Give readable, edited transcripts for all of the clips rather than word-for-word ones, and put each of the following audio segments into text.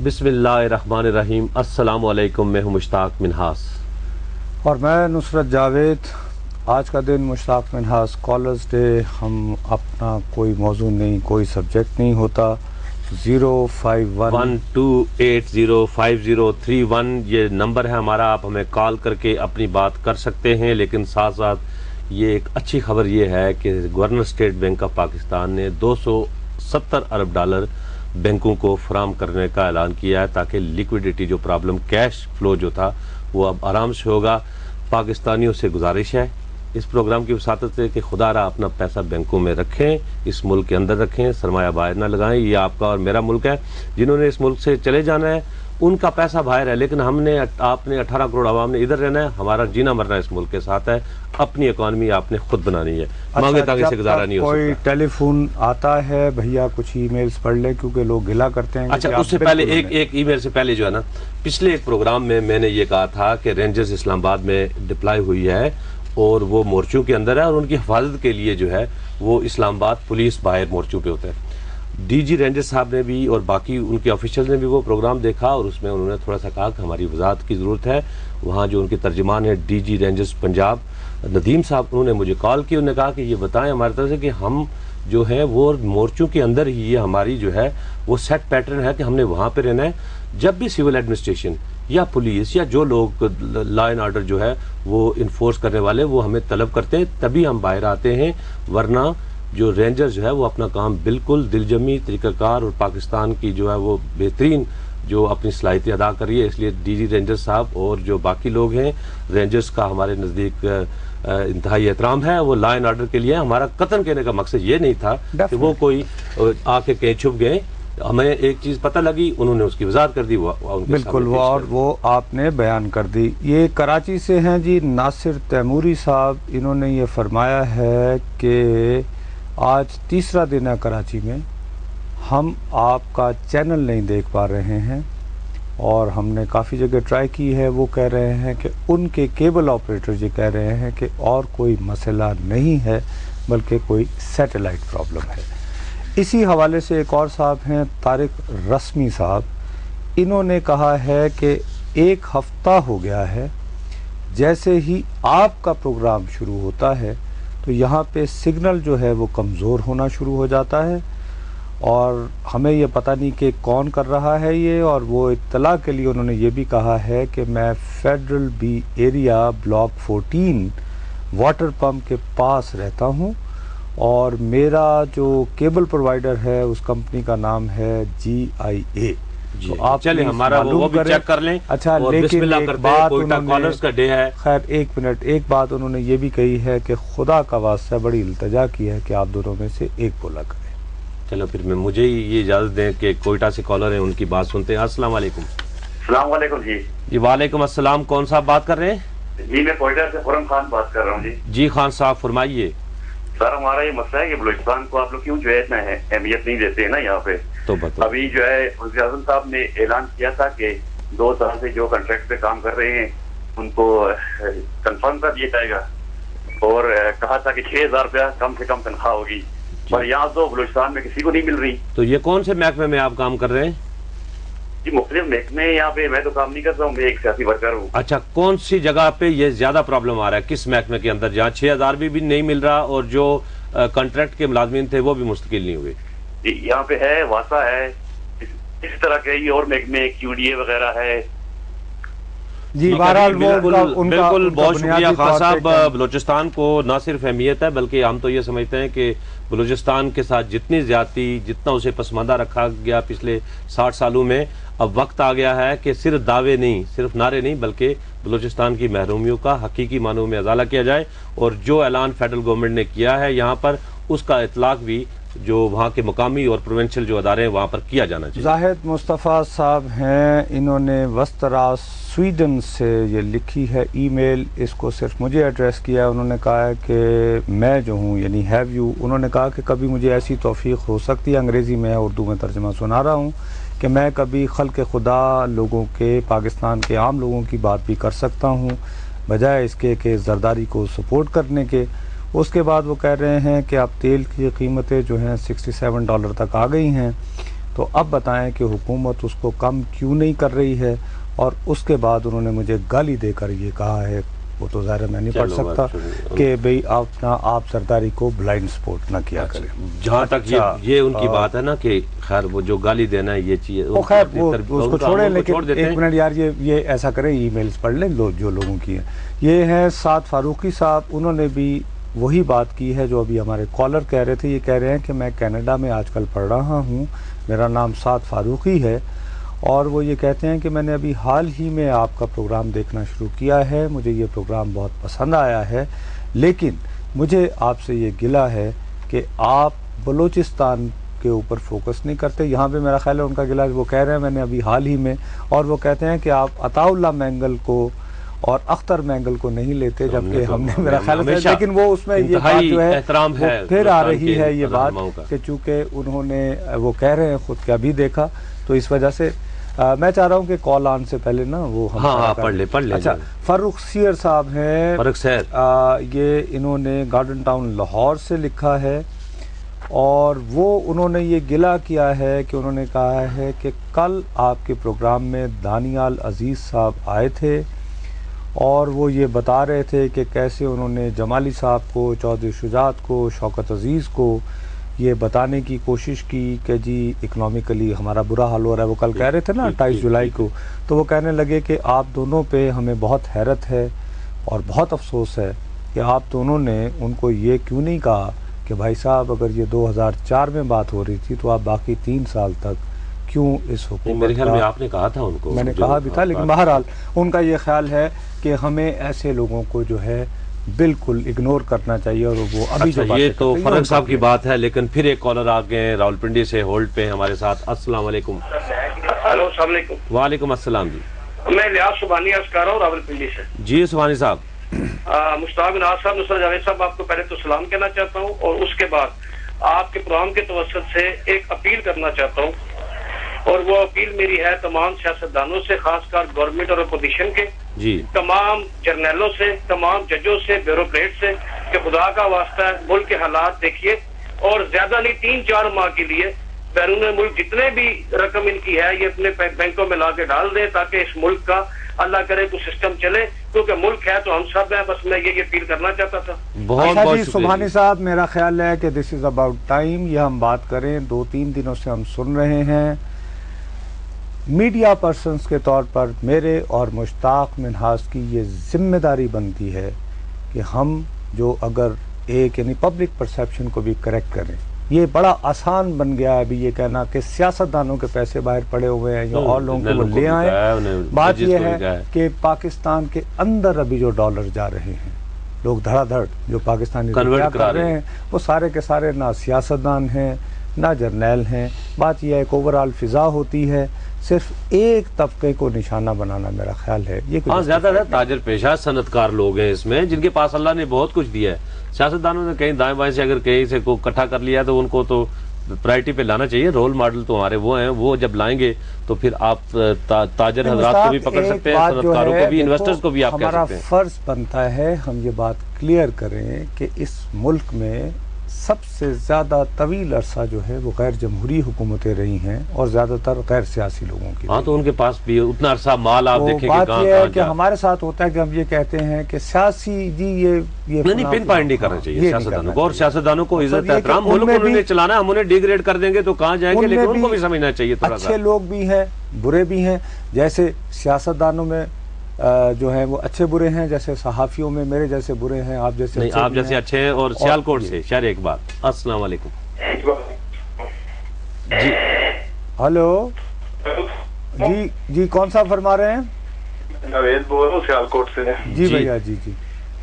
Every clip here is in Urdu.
بسم اللہ الرحمن الرحیم۔ السلام علیکم، میں ہوں مشتاق منہاس اور میں نصرت جاوید۔ آج کا دن مشتاق منہاس کالرز ڈے۔ ہم اپنا کوئی موضوع نہیں، کوئی سبجیکٹ نہیں ہوتا۔ 05112805031 یہ نمبر ہے ہمارا، آپ ہمیں کال کر کے اپنی بات کر سکتے ہیں۔ لیکن ساتھ ساتھ یہ ایک اچھی خبر یہ ہے کہ governor state bank of Pakistan نے $270 ارب بینکوں کو فراہم کرنے کا اعلان کیا ہے، تاکہ لیکویڈیٹی جو پرابلم، کیش فلو جو تھا وہ اب آرام سے ہوگا۔ پاکستانیوں سے گزارش ہے اس پروگرام کی وساطت سے کہ خدا را اپنا پیسہ بینکوں میں رکھیں، اس ملک کے اندر رکھیں، سرمایہ باہر نہ لگائیں۔ یہ آپ کا اور میرا ملک ہے۔ جنہوں نے اس ملک سے چلے جانا ہے ان کا پیسہ باہر ہے، لیکن آپ نے 18 کروڑ عوام نے ادھر رہنا ہے۔ ہمارا جینا مرنا اس ملک کے ساتھ ہے۔ اپنی اکانومی آپ نے خود بنانی ہے، مانگے تاکہ سے گزارا نہیں ہو سکتا۔ کوئی ٹیلی فون آتا ہے بھیا کچھ ای میلز پڑھ لیں، کیونکہ لوگ گلا کرتے ہیں۔ اچھا، اس سے پہلے ایک ای میل سے پہلے جو ہے نا، پچھلے ایک پروگرام میں نے یہ کہا تھا کہ رینجرز اسلام آباد میں ڈپلائی ہوئی ہے اور وہ مورچوں کے اندر ہے، اور ان کی حفاظت کے لیے جو ہے وہ اسلام آباد پولیس باہر مورچوں پہ ہوتا ہے۔ ڈی جی رینجر صاحب نے بھی اور باقی ان کے آفیشل نے بھی وہ پروگرام دیکھا، اور اس میں انہوں نے تھوڑا سا کہا کہ ہماری وضاحت کی ضرورت ہے۔ وہاں جو ان کے ترجمان ہیں D G rangers Punjab Nadeem صاحب، انہوں نے مجھے کال کی، انہوں نے کہا کہ یہ بتائیں ہماری طرف سے کہ ہم جو ہے وہ مورچوں کے اندر ہی یہ ہماری جو ہے وہ سیٹ پیٹرن ہے کہ ہم نے وہاں پہ رہنا ہے۔ جب بھی سول ایڈمنسٹریشن یا پولیس یا جو لوگ لا اینڈ آرڈر جو ہے وہ انفورس کرنے والے وہ ہمیں طلب کرتے ہیں تبھی ہم باہر آتے ہیں، ورنہ جو رینجر جو ہے وہ اپنا کام بالکل دلجمی طریقہ کار اور پاکستان کی جو ہے وہ بہترین جو اپنی صلاحیتیں ادا کری ہے۔ اس لیے ڈی جی رینجر صاحب اور جو باقی لوگ ہیں رینجرز کا ہمارے نزدیک انتہائی احترام ہے۔ وہ لا اینڈ آرڈر کے لیے ہمارا قتل کہنے کا مقصد یہ نہیں تھا کہ وہ کوئی آ کے کہیں چھپ گئے۔ ہمیں ایک چیز پتہ لگی، انہوں نے اس کی وضاحت کر دی، بالکل وہ آپ نے بیان کر دی۔ یہ کراچی سے ہیں جی ناصر تیموری صاحب، انہوں نے یہ فرمایا ہے کہ آج تیسرا دن ہے کراچی میں، ہم آپ کا چینل نہیں دیکھ پا رہے ہیں، اور ہم نے کافی جگہ ٹرائی کی ہے۔ وہ کہہ رہے ہیں کہ ان کے کیبل آپریٹر یہ کہہ رہے ہیں کہ اور کوئی مسئلہ نہیں ہے بلکہ کوئی سیٹلائٹ پرابلم ہے۔ اسی حوالے سے ایک اور صاحب ہیں طارق رسمی صاحب، انہوں نے کہا ہے کہ 1 ہفتہ ہو گیا ہے جیسے ہی آپ کا پروگرام شروع ہوتا ہے تو یہاں پہ سگنل جو ہے وہ کمزور ہونا شروع ہو جاتا ہے، اور ہمیں یہ پتہ نہیں کہ کون کر رہا ہے یہ۔ اور وہ اطلاع کے لیے انہوں نے یہ بھی کہا ہے کہ میں federal be area block 14 water pump کے پاس رہتا ہوں، اور میرا جو کیبل پرووائڈر ہے اس کمپنی کا نام ہے GIA۔ تو آپ چلیں ہمارا وہ بھی چیک کر لیں۔ اچھا، لیکن ایک بات خیر ایک منٹ، ایک بات انہوں نے یہ بھی کہی ہے کہ خدا کا واسطہ بڑی التجا کی ہے کہ آپ دونوں میں سے ایک بولا کریں۔ چلو پھر مجھے یہ اجازت دیں کہ کوئٹہ سے کالر ہیں، ان کی بات سنتے ہیں۔ السلام علیکم۔ السلام علیکم جی۔ جی وعلیکم السلام، کون صاحب بات کر رہے ہیں؟ جی میں کوئٹہ سے خرم خان بات کر رہا ہوں جی۔ جی خان صاحب فرمائیے۔ سر ہمارا یہ مسئلہ ہے کہ بلوچستان کو آپ لوگ کیوں جو ہے اتنا اہمیت نہیں دیتے ہیں نا یہاں پہ۔ تو بتائیں۔ ابھی جو ہے وزیر اعظم صاحب نے اعلان کیا تھا کہ 2 سال سے جو کنٹریکٹ پہ کام کر رہے ہیں ان کو کنفرم کر دیا جائے گا، اور کہا تھا کہ 6,000 روپیہ کم سے کم تنخواہ ہوگی، پر یہاں تو بلوچستان میں کسی کو نہیں مل رہی۔ تو یہ کون سے محکمے میں آپ کام کر رہے ہیں؟ جی مختلف محکمے یہاں پہ، میں تو کام نہیں کرتا ہوں، میں ایک سیاسی ورکر ہوں۔ اچھا، کون سی جگہ پہ یہ زیادہ پرابلم آ رہا ہے؟ کس محکمے کے اندر جہاں 6,000 بھی نہیں مل رہا اور جو کنٹریکٹ کے ملازمین تھے وہ بھی مستقل نہیں ہوئے؟ جی یہاں پہ ہے واسا ہے، اس طرح کے اور محکمے QDA وغیرہ ہے۔ جی بہرحال بالکل بہت شکریہ خان صاحب۔ بلوچستان کو نہ صرف اہمیت ہے بلکہ ہم تو یہ سمجھتے ہیں کہ بلوچستان کے ساتھ جتنی زیادتی، جتنا اسے پسماندہ رکھا گیا پچھلے 60 سالوں میں، اب وقت آ گیا ہے کہ صرف دعوے نہیں، صرف نعرے نہیں، بلکہ بلوچستان کی محرومیوں کا حقیقی معنوں میں ازالہ کیا جائے، اور جو اعلان فیڈرل گورنمنٹ نے کیا ہے یہاں پر اس کا اطلاق بھی جو وہاں کے مقامی اور پروونشل جو ادارے ہیں وہاں پر کیا جانا چاہیے۔ زاہد مصطفیٰ صاحب ہیں، انہوں نے وستراس سویڈن سے یہ لکھی ہے ای میل، اس کو صرف مجھے ایڈریس کیا ہے۔ انہوں نے کہا ہے کہ میں جو ہوں یعنی ہیو یو، انہوں نے کہا کہ کبھی مجھے ایسی توفیق ہو سکتی ہے، انگریزی میں اردو میں ترجمہ سنا رہا ہوں، کہ میں کبھی خلق خدا لوگوں کے، پاکستان کے عام لوگوں کی بات بھی کر سکتا ہوں بجائے اس کے کہ زرداری کو سپورٹ کرنے کے۔ اس کے بعد وہ کہہ رہے ہیں کہ اب تیل کی قیمتیں جو ہیں $67 تک آ گئی ہیں، تو تو اب بتائیں کہ حکومت اس کو کم کیوں نہیں کر رہی ہے. اور اس کے بعد انہوں نے مجھے گالی دے کر یہ کہا ہے, وہ تو ظاہر میں نہیں پڑھ سکتا, کہ بھئی آپ سرداری کو بلائنڈ سپورٹ نہ کیا کریں. جہاں تک یہ ان کی بات ہے نا کہ خیر وہ جو گالی دینا ہے یہ چیز وہ خیر وہ اس کو چھوڑیں, لیکن ایک منٹ یار یہ ایسا کریں, ای میلز پڑھ لیں جو لوگوں کی ہیں. یہ ہیں سعد فاروقی صاحب, انہوں نے بھی وہی بات کی ہے جو ابھی ہمارے کالر کہہ رہے تھے. یہ کہہ رہے ہیں کہ میں کینیڈا میں آج کل پڑھ رہا ہوں, میرا نام سعد فاروقی ہے, اور وہ یہ کہتے ہیں کہ میں نے ابھی حال ہی میں آپ کا پروگرام دیکھنا شروع کیا ہے, مجھے یہ پروگرام بہت پسند آیا ہے, لیکن مجھے آپ سے یہ گلہ ہے کہ آپ بلوچستان کے اوپر فوکس نہیں کرتے. یہاں پہ میرا خیال ہے ان کا گلہ, وہ کہہ رہے ہیں میں نے ابھی حال ہی میں, اور وہ kہتے ہیں کہ آپ عطا اللہ مینگل کو اور اختر مینگل کو نہیں لیتے, جبکہ ہم نے میرا خیال ہے, لیکن وہ اس میں یہ بات جو ہے پھر آ رہی ہے یہ بات کہ چونکہ انہوں نے وہ کہہ رہے ہیں خود کے ابھی دیکھا, تو اس وجہ سے میں چاہ رہا ہوں کہ کال آن سے پہلے نا وہ ہم پڑھ لیں. اچھا, فاروق سیر صاحب ہیں, یہ انہوں نے گارڈن ٹاؤن لاہور سے لکھا ہے, اور وہ انہوں نے یہ گلہ کیا ہے کہ انہوں نے کہا ہے کہ کل آپ کے پروگرام میں دانیال عزیز صاحب آئے تھے, اور وہ یہ بتا رہے تھے کہ کیسے انہوں نے جمالی صاحب کو, چودھری شجاعت کو, شوکت عزیز کو یہ بتانے کی کوشش کی کہ جی اکنامکلی ہمارا برا حال ہو رہا ہے. وہ کل کہہ رہے تھے نا 28 جولائی کو, تو وہ کہنے لگے کہ آپ دونوں پہ ہمیں بہت حیرت ہے اور بہت افسوس ہے کہ آپ دونوں نے ان کو یہ کیوں نہیں کہا کہ بھائی صاحب اگر یہ 2004 میں بات ہو رہی تھی تو آپ باقی 3 سال تک کیوں اس حکومت کا, میں آپ نے کہا تھا ان کو, میں نے کہا بھی تھا, لیکن بہرحال ان کا یہ خیال ہے کہ ہمیں ایسے لوگوں کو جو ہے بالکل اگنور کرنا چاہیے, اور وہ ابھی جو یہ تو فرق صاحب کی بات ہے. لیکن پھر ایک کالر آ گئے ہیں راولپنڈی سے, ہولڈ پہ ہمارے ساتھ. السلام علیکم. ہلو, السلام علیکم. وعلیکم السلام جی. میں لیاس سبحانی عرض کر رہا ہوں راولپنڈی سے. جی سبحانی صاحب. مشتاق بن ناز صاحب, نصرت جاوید صاحب, آپ کو پہلے تو سلام کہنا چاہتا ہوں, اور اس کے بعد آپ کے پروگرام کے توسط سے ایک اپیل کرنا چاہتا ہوں, اور وہ اپیل میری ہے تمام سیاستدانوں سے, خاص کر گورنمنٹ اور اپوزیشن کے, جی تمام جرنیلوں سے, تمام ججوں سے, بیوروکریٹ سے, کہ خدا کا واسطہ ہے ملک کے حالات دیکھیے, اور زیادہ نہیں 3-4 ماہ کے لیے بیرون ملک جتنے بھی رقم ان کی ہے یہ اپنے بینکوں میں لا کے ڈال دیں, تاکہ اس ملک کا اللہ کرے تو سسٹم چلے, کیونکہ ملک ہے تو ہم سب ہیں. بس میں یہ اپیل کرنا چاہتا تھا. بہت جی سبحانی صاحب, میرا خیال ہے کہ دس از اباؤٹ ٹائم یہ ہم بات کریں. 2-3 دنوں سے ہم سن رہے ہیں میڈیا پرسنز کے طور پر, میرے اور مشتاق منہاس کی یہ ذمہ داری بنتی ہے کہ ہم جو اگر ایک یعنی پبلک پرسیپشن کو بھی کریکٹ کریں. یہ بڑا آسان بن گیا ہے ابھی یہ کہنا کہ سیاستدانوں کے پیسے باہر پڑے ہوئے ہیں یا اور لوگوں کو وہ لے آئیں. بات یہ ہے کہ پاکستان کے اندر ابھی جو ڈالر جا رہے ہیں, لوگ دھڑا دھڑ جو پاکستانی روپیہ کر رہے ہیں, وہ سارے کے سارے نہ سیاستدان ہیں نہ جرنیل ہیں. بات یہ ہے کہ اوورآل فضا ہوتی ہے, صرف ایک طبقے کو نشانہ بنانا میرا خیال ہے. یہ زیادہ تاجر پیشہ صنعت لوگ ہیں اس میں, جن کے پاس اللہ نے بہت کچھ دیا ہے. سیاستدانوں نے کہیں دائیں بائیں سے اگر کہیں سے کو اکٹھا کر لیا تو ان کو تو پرائرٹی پہ لانا چاہیے. رول ماڈل تو ہمارے وہ ہیں, وہ جب لائیں گے تو پھر آپ تاجر حضرات کو بھی پکڑ سکتے ہیں, صنعت کاروں کو بھی, انویسٹرز کو بھی آپ کہہ سکتے ہیں. ہمارا فرض بنتا ہے ہم یہ بات کلیئر کریں کہ اس ملک میں سب سے زیادہ طویل عرصہ جو ہے وہ غیر جمہوری حکومتیں رہی ہیں, اور زیادہ تر غیر سیاسی لوگوں کی. ہاں تو ان کے پاس بھی اتنا عرصہ مال آپ دیکھیں کہ بات یہ ہے کہ ہمارے ساتھ ہوتا ہے کہ ہم یہ کہتے ہیں کہ سیاسی جی یہ نہیں پن پوائنٹ نہیں کرنا چاہیے سیاستدانوں کو, اور سیاستدانوں کو عزت احترام. ملک انہوں نے چلانا, ہم انہیں ڈیگریڈ کر دیں گے تو کہاں جائیں گے, لیکن ان کو بھی سمجھنا چاہیے تھوڑا سا. اچھے لوگ بھی ہیں برے بھی ہیں, جیسے سیاستدانوں میں جو ہیں وہ اچھے برے ہیں, جیسے صحافیوں میں میرے جیسے برے ہیں, آپ جیسے نہیں, آپ جیسے اچھے ہیں. اور سیالکوٹ سے شہر ایک بات. السلام علیکم. جی ہلو جی کون صاحب فرما رہے ہیں؟ نوید بول رہا ہوں سیالکوٹ سے. جی بھیا. جی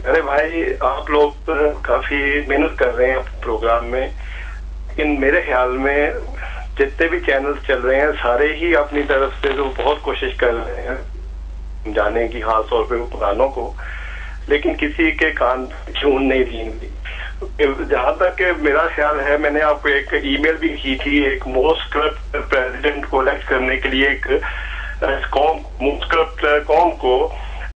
ارے بھائی آپ لوگ کافی محنت کر رہے ہیں پروگرام میں, لیکن میرے خیال میں جتنے بھی چینلز چل رہے ہیں سارے ہی اپنی طرف سے جو بہت کوشش کر رہے ہیں جانے کی, خاص طور پہ پرانوں کو, لیکن کسی کے کان چون نہیں دی. جہاں تک کہ میرا خیال ہے, میں نے آپ کو ایک ای میل بھی کی تھی ایک موسٹ کرپٹ پریزیڈنٹ کو الیکٹ کرنے کے لیے, ایک موسٹ کرپٹ قوم کو